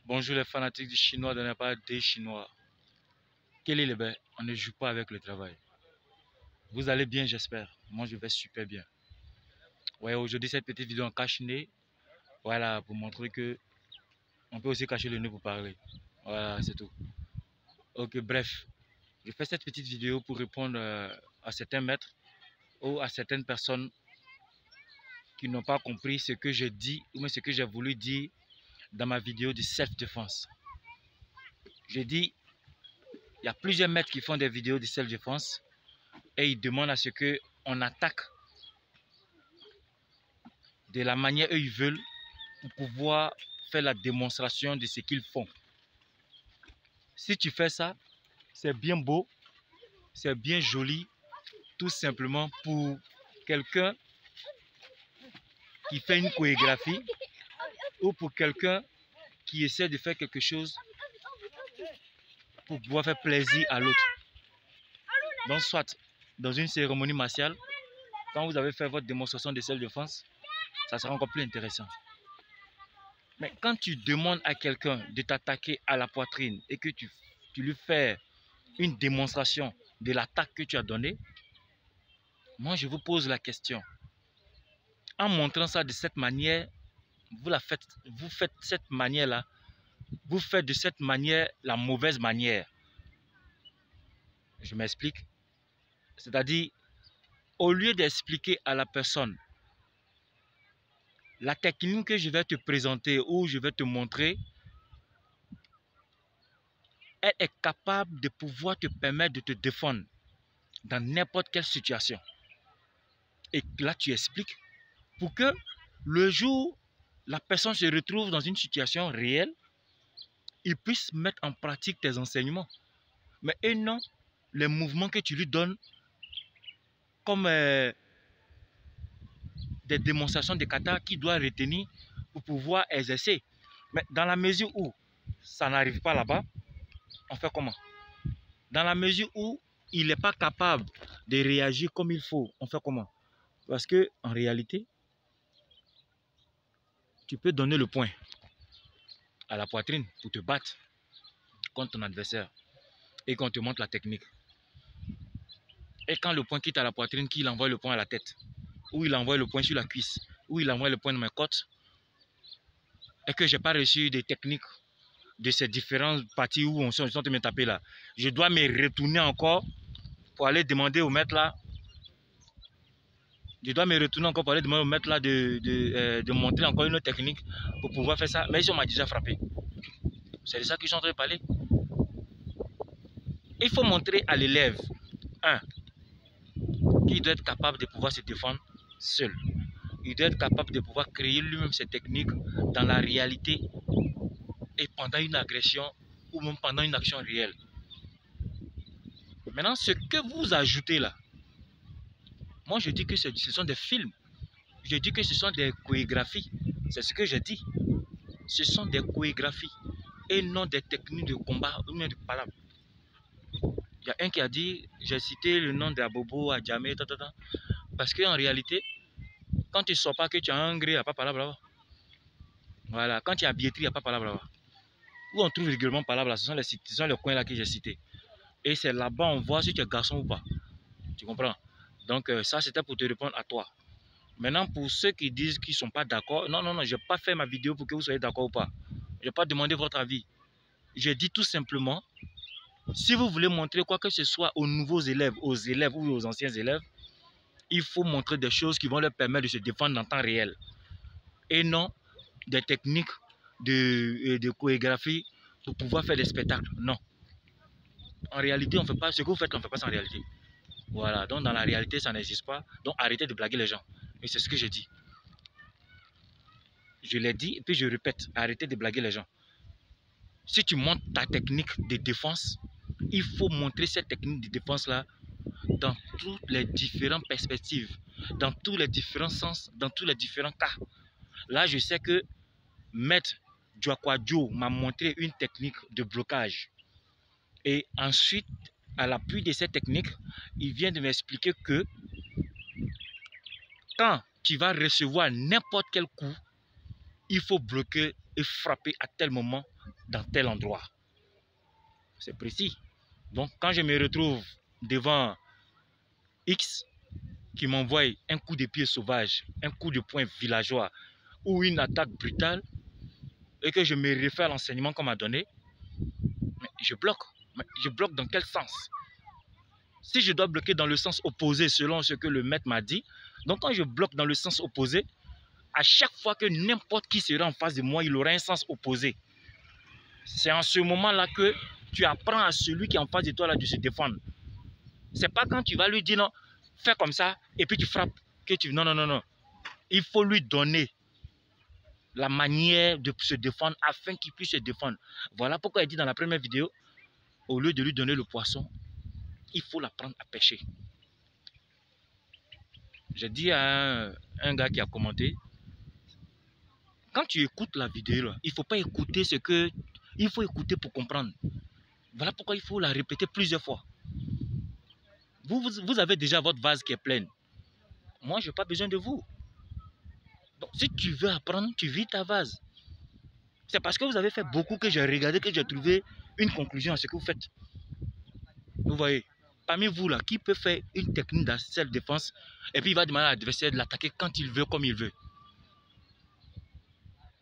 Bonjour les fanatiques du chinois de ne pas des chinois. Quel est le bain? On ne joue pas avec le travail. Vous allez bien, j'espère. Moi, je vais super bien. Ouais, aujourd'hui, cette petite vidéo en cache-nez. Voilà, pour montrer que on peut aussi cacher le nez pour parler. Voilà, c'est tout. Ok, bref. Je fais cette petite vidéo pour répondre à certains maîtres ou à certaines personnes qui n'ont pas compris ce que je dis ou même ce que j'ai voulu dire dans ma vidéo de self-défense. Je dis, il y a plusieurs maîtres qui font des vidéos de self-défense et ils demandent à ce qu'on attaque de la manière qu'ils veulent pour pouvoir faire la démonstration de ce qu'ils font. Si tu fais ça, c'est bien beau, c'est bien joli, tout simplement pour quelqu'un qui fait une chorégraphie ou pour quelqu'un qui essaie de faire quelque chose pour pouvoir faire plaisir à l'autre. Donc soit dans une cérémonie martiale, quand vous avez fait votre démonstration de self-défense, ça sera encore plus intéressant. Mais quand tu demandes à quelqu'un de t'attaquer à la poitrine et que tu lui fais une démonstration de l'attaque que tu as donnée, moi je vous pose la question. En montrant ça de cette manière, vous faites cette manière-là, vous faites de cette manière la mauvaise manière. Je m'explique. C'est-à-dire, au lieu d'expliquer à la personne la technique que je vais te présenter ou je vais te montrer, elle est capable de pouvoir te permettre de te défendre dans n'importe quelle situation. Et là, tu expliques pour que le jour où la personne se retrouve dans une situation réelle, il puisse mettre en pratique tes enseignements. Mais et non, les mouvements que tu lui donnes comme des démonstrations de kata qu'il doit retenir pour pouvoir exercer. Mais dans la mesure où ça n'arrive pas là-bas, on fait comment? Dans la mesure où il n'est pas capable de réagir comme il faut, on fait comment? Parce que en réalité, tu peux donner le point à la poitrine pour te battre contre ton adversaire et qu'on te montre la technique. Et quand le point quitte à la poitrine, qu'il envoie le point à la tête, ou il envoie le point sur la cuisse, ou il envoie le point dans mes côtes, et que je n'ai pas reçu des techniques de ces différentes parties où on sont en train de me taper là, je dois me retourner encore pour aller demander au maître là. Je dois me retourner encore pour aller demander au maître là de montrer encore une autre technique pour pouvoir faire ça. Mais si on m'a déjà frappé. C'est de ça que je suis en train de parler. Il faut montrer à l'élève, qu'il doit être capable de pouvoir se défendre seul. Il doit être capable de pouvoir créer lui-même ses techniques dans la réalité et pendant une agression ou même pendant une action réelle. Maintenant, ce que vous ajoutez là, moi je dis que ce sont des films. Je dis que ce sont des chorégraphies. C'est ce que je dis. Ce sont des chorégraphies et non des techniques de combat ou même de palabres. Il y a un qui a dit, j'ai cité le nom d'Abobo, Adjamé, parce qu'en réalité, quand tu ne sors pas que tu as un gré, il n'y a pas palabre là-bas. Voilà, quand tu as billetterie, il n'y a pas palabre là-bas. Où on trouve régulièrement palabre là, ce sont les coins là que j'ai cités. Et c'est là-bas on voit si tu es garçon ou pas. Tu comprends? Donc ça c'était pour te répondre à toi. Maintenant pour ceux qui disent qu'ils ne sont pas d'accord, non, je n'ai pas fait ma vidéo pour que vous soyez d'accord ou pas. Je n'ai pas demandé votre avis. Je dis tout simplement, si vous voulez montrer quoi que ce soit aux nouveaux élèves, ou aux anciens élèves, il faut montrer des choses qui vont leur permettre de se défendre en temps réel. Et non des techniques de chorégraphie pour pouvoir faire des spectacles. Non. En réalité, on ne fait pas ce que vous faites, on ne fait pas ça en réalité. Voilà, donc dans la réalité, ça n'existe pas. Donc arrêtez de blaguer les gens. Et c'est ce que je dis. Je l'ai dit et puis je répète, arrêtez de blaguer les gens. Si tu montres ta technique de défense, il faut montrer cette technique de défense-là dans toutes les différentes perspectives, dans tous les différents sens, dans tous les différents cas. Là, je sais que Maître Djoakwadjo m'a montré une technique de blocage. Et ensuite, à l'appui de cette technique, il vient de m'expliquer que quand tu vas recevoir n'importe quel coup, il faut bloquer et frapper à tel moment dans tel endroit. C'est précis. Donc, quand je me retrouve devant X qui m'envoie un coup de pied sauvage, un coup de poing villageois ou une attaque brutale et que je me réfère à l'enseignement qu'on m'a donné, je bloque. Mais je bloque dans quel sens? Si je dois bloquer dans le sens opposé selon ce que le maître m'a dit, donc quand je bloque dans le sens opposé, à chaque fois que n'importe qui sera en face de moi, il aura un sens opposé. C'est en ce moment-là que tu apprends à celui qui est en face de toi là, de se défendre. C'est pas quand tu vas lui dire non, fais comme ça et puis tu frappes que tu... Non, non, non, non. Il faut lui donner la manière de se défendre afin qu'il puisse se défendre. Voilà pourquoi il dit dans la première vidéo, au lieu de lui donner le poisson, il faut l'apprendre à pêcher. J'ai dit à un gars qui a commenté, quand tu écoutes la vidéo, il ne faut pas écouter ce que... Il faut écouter pour comprendre. Voilà pourquoi il faut la répéter plusieurs fois. Vous avez déjà votre vase qui est plein. Moi, je n'ai pas besoin de vous. Donc, si tu veux apprendre, tu vides ta vase. C'est parce que vous avez fait beaucoup que j'ai regardé, que j'ai trouvé une conclusion à ce que vous faites. Vous voyez, parmi vous, là, qui peut faire une technique de self-défense et puis il va demander à l'adversaire de l'attaquer quand il veut, comme il veut.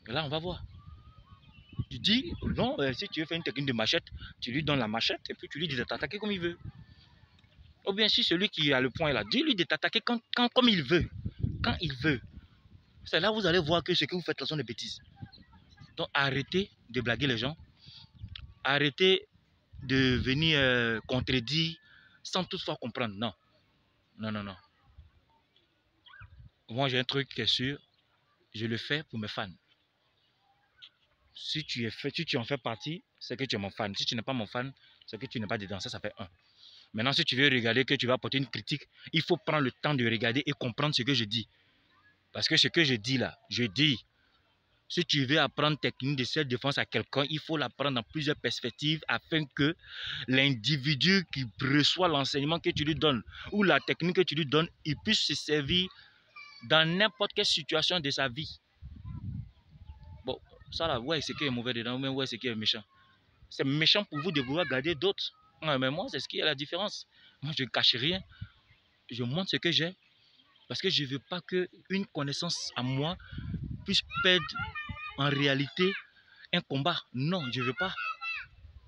Et là, on va voir. Tu dis, non, si tu veux faire une technique de machette, tu lui donnes la machette et puis tu lui dis de t'attaquer comme il veut. Ou bien si celui qui a le point là, dis-lui de t'attaquer comme il veut. Quand il veut. C'est là où vous allez voir que ce que vous faites là sont des bêtises. Donc arrêtez de blaguer les gens. Arrêtez de venir contredire sans toutefois comprendre. Non. Non, non, non. Moi j'ai un truc qui est sûr. Je le fais pour mes fans. Si tu en fais partie, c'est que tu es mon fan. Si tu n'es pas mon fan, c'est que tu n'es pas dedans. Ça fait un. Maintenant, si tu veux regarder, que tu vas apporter une critique, il faut prendre le temps de regarder et comprendre ce que je dis. Parce que ce que je dis là, je dis, si tu veux apprendre technique de self-défense à quelqu'un, il faut l'apprendre dans plusieurs perspectives afin que l'individu qui reçoit l'enseignement que tu lui donnes ou la technique que tu lui donnes, il puisse se servir dans n'importe quelle situation de sa vie. Bon, ça là, ouais, c'est qui est mauvais dedans, mais ouais, c'est qui est méchant. C'est méchant pour vous de vouloir garder d'autres. Ouais, mais moi, c'est ce qui est la différence. Moi, je ne cache rien. Je montre ce que j'ai. Parce que je ne veux pas qu'une connaissance à moi puisse perdre en réalité un combat. Non, je ne veux pas.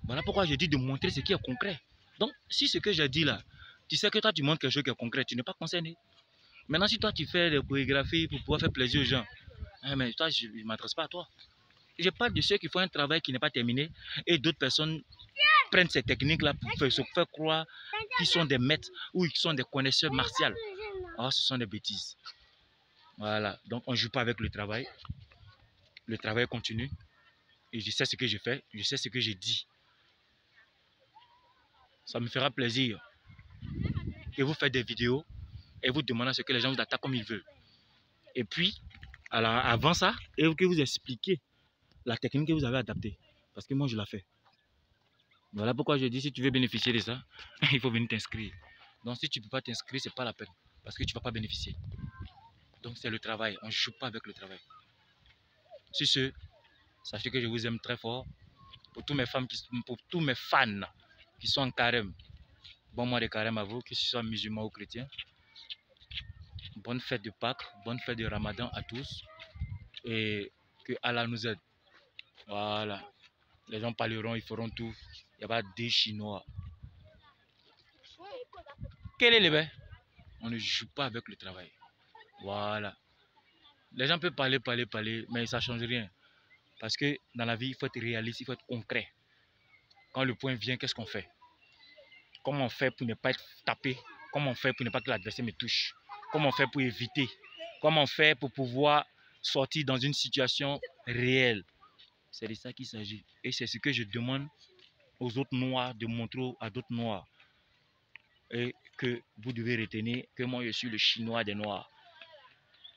Voilà pourquoi je dis de montrer ce qui est concret. Donc, si ce que j'ai dit là, tu sais que toi, tu montres quelque chose qui est concret, tu n'es pas concerné. Maintenant, si toi, tu fais des chorégraphies pour pouvoir faire plaisir aux gens, mais toi, je ne m'adresse pas à toi. Je parle de ceux qui font un travail qui n'est pas terminé et d'autres personnes prennent ces techniques-là pour se faire croire qu'ils sont des maîtres ou qu'ils sont des connaisseurs martiaux. Oh, ce sont des bêtises. Voilà, donc on ne joue pas avec le travail. Le travail continue. Et je sais ce que je fais, je sais ce que je dis. Ça me fera plaisir que vous faites des vidéos et vous demandez à ce que les gens vous attaquent comme ils veulent. Et puis, alors, avant ça, et que vous expliquez la technique que vous avez adaptée. Parce que moi, je la fais. Voilà pourquoi je dis, si tu veux bénéficier de ça, il faut venir t'inscrire. Donc, si tu ne peux pas t'inscrire, ce n'est pas la peine. Parce que tu ne vas pas bénéficier. Donc, c'est le travail. On ne joue pas avec le travail. Sur ce, sachez que je vous aime très fort. Pour tous mes fans qui sont en carême, bon mois de carême à vous, que ce soit musulmans ou chrétiens. Bonne fête de Pâques, bonne fête de Ramadan à tous. Et que Allah nous aide. Voilà. Les gens parleront, ils feront tout. Il n'y a pas des Chinois. Quel est le bain? On ne joue pas avec le travail. Voilà. Les gens peuvent parler, mais ça ne change rien. Parce que dans la vie, il faut être réaliste, il faut être concret. Quand le point vient, qu'est-ce qu'on fait? Comment on fait pour ne pas être tapé? Comment on fait pour ne pas que l'adversaire me touche? Comment on fait pour éviter? Comment on fait pour pouvoir sortir dans une situation réelle? C'est de ça qu'il s'agit. Et c'est ce que je demande aux autres noirs de montrer à d'autres noirs. Et que vous devez retenir que moi je suis le chinois des noirs.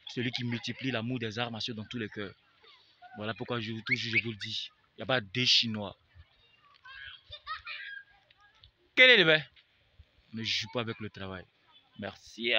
Celui qui multiplie l'amour des arts martiaux dans tous les cœurs. Voilà pourquoi je vous le dis. Il n'y a pas des Chinois. Quel est le bain? Ne joue pas avec le travail. Merci.